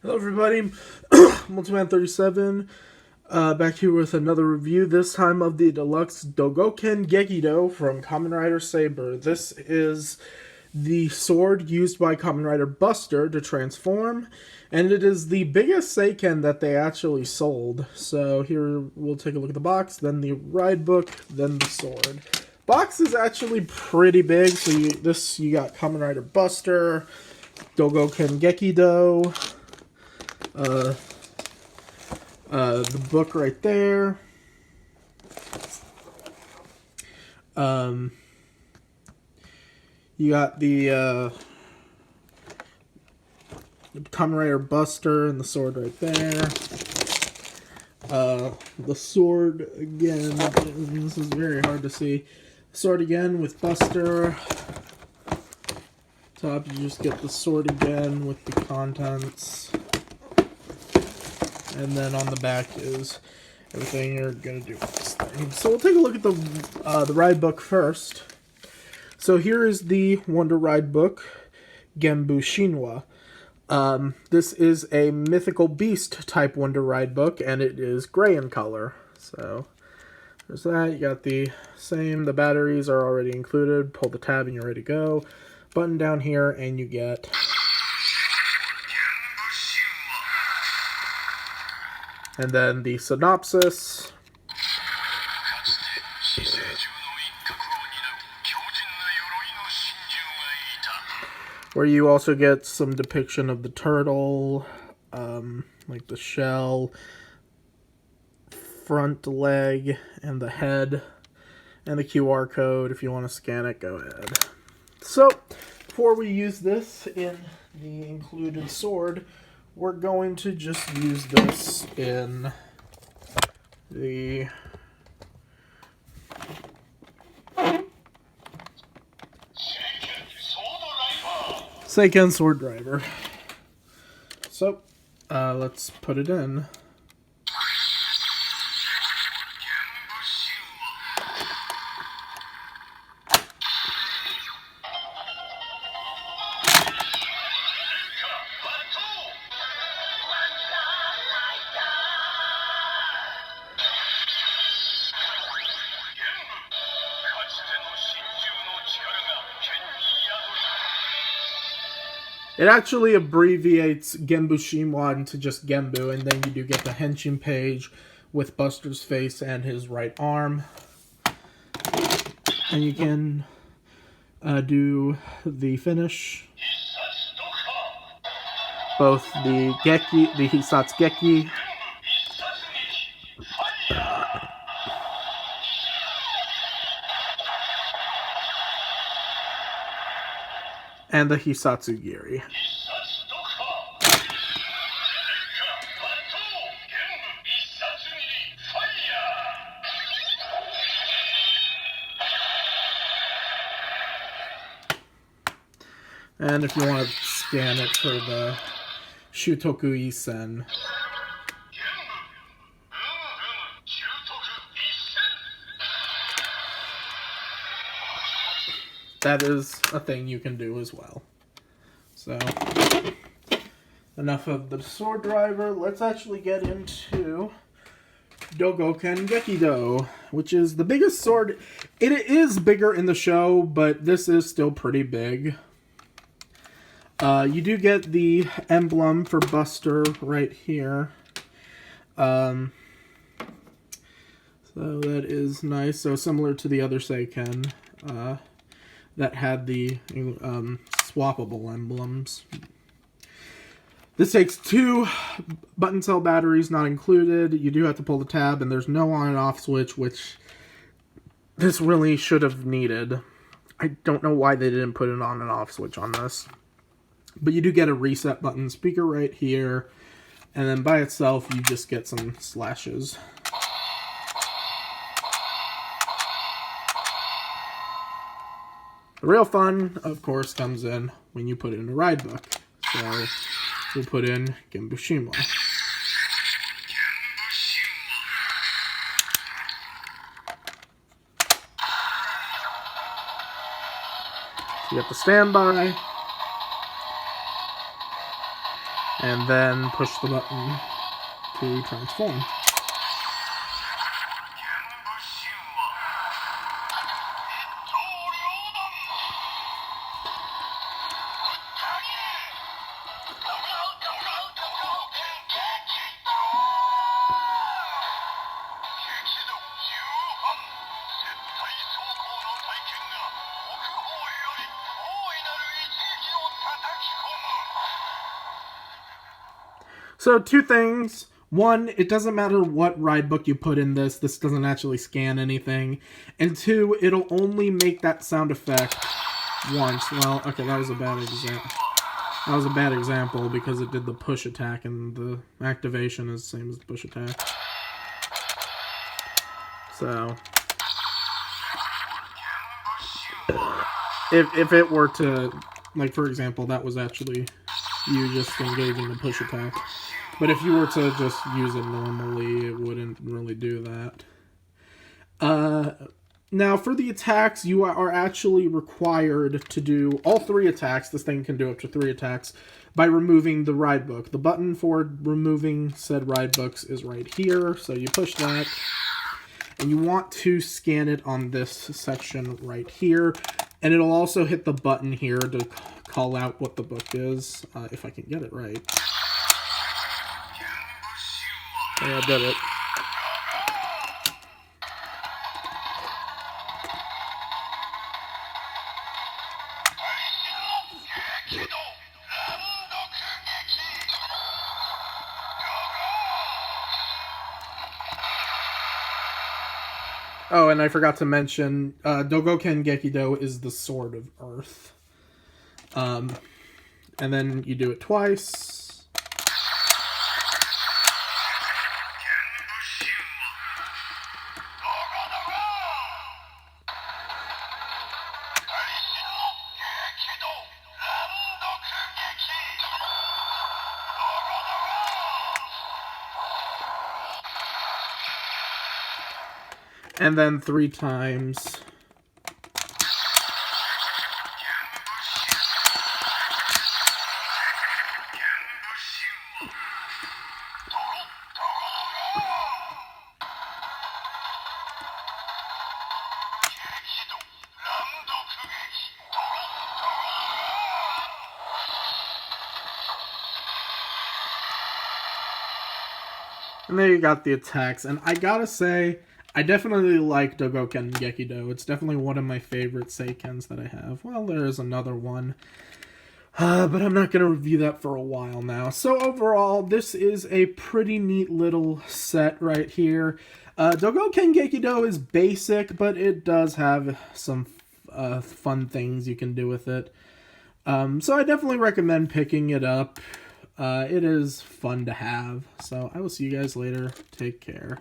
Hello everybody, Multiman37, back here with another review, this time of the deluxe dogouken gekidou from Kamen Rider Saber. This is the sword used by Kamen Rider Buster to transform, and it is the biggest seiken that they actually sold. So here we'll take a look at the box, then the ride book, then the sword. Box is actually pretty big, so you got Kamen Rider Buster, dogouken gekidou, the book right there. You got the Kamen Rider Buster and the sword right there. The sword again, this is very hard to see. Sword again with Buster. Top, you just get the sword again with the contents. And then on the back is everything you're going to do with this thing. So we'll take a look at the ride book first. So here is the Wonder Ride book, Genbu Shinwa. This is a mythical beast type Wonder Ride book, and it is gray in color. So there's that. You got the same. The batteries are already included. Pull the tab and you're ready to go. Button down here, and you get and then the synopsis. Where you also get some depiction of the turtle, like the shell, front leg, and the head, and the QR code. If you want to scan it, go ahead. So, before we use this in the included sword, we're going to just use this in the Seiken Sword Driver. So, let's put it in. It actually abbreviates Genbu Shinwa into just Genbu, and then you do get the Henshin page with Buster's face and his right arm. And you can do the finish. Both the Geki, the Hisatsugeki, and the Hisatsugiri. And if you want to scan it for the Shutoku Isen. That is a thing you can do as well. So, enough of the sword driver. Let's actually get into dogouken gekidou, which is the biggest sword. It is bigger in the show, but this is still pretty big. You do get the emblem for Buster right here. So that is nice. So similar to the other Seiken that had the swappable emblems. This takes 2 button cell batteries, not included. You do have to pull the tab, and there's no on and off switch, which this really should have needed. I don't know why they didn't put an on and off switch on this. But you do get a reset button, speaker right here, and then by itself you just get some slashes. The real fun, of course, comes in when you put in a ride book. So we'll put in Genbu Shinwa. So you have to stand by. and then push the button to transform. So 2 things. 1, it doesn't matter what ride book you put in this. This doesn't actually scan anything. And 2, it'll only make that sound effect once. Well, okay, that was a bad example. That was a bad example because it did the push attack and the activation is the same as the push attack. So if it were to, like, for example, that was actually you just engaging the push attack. But if you were to just use it normally, it wouldn't really do that. Now, for the attacks, you are actually required to do all 3 attacks. This thing can do up to 3 attacks by removing the ride book. The button for removing said ride books is right here. So you push that, and you want to scan it on this section right here. And it'll also hit the button here to call out what the book is, if I can get it right. Yeah, I did it. Oh, and I forgot to mention, dogouken gekidou is the Sword of Earth. And then you do it twice. And then 3 times. And there you got the attacks. And I gotta say, I definitely like dogouken gekidou. It's definitely one of my favorite seikens that I have. Well, there is another one. But I'm not going to review that for a while now. So overall, this is a pretty neat little set right here. Dogouken gekidou is basic, but it does have some fun things you can do with it. So I definitely recommend picking it up. It is fun to have. So I will see you guys later. Take care.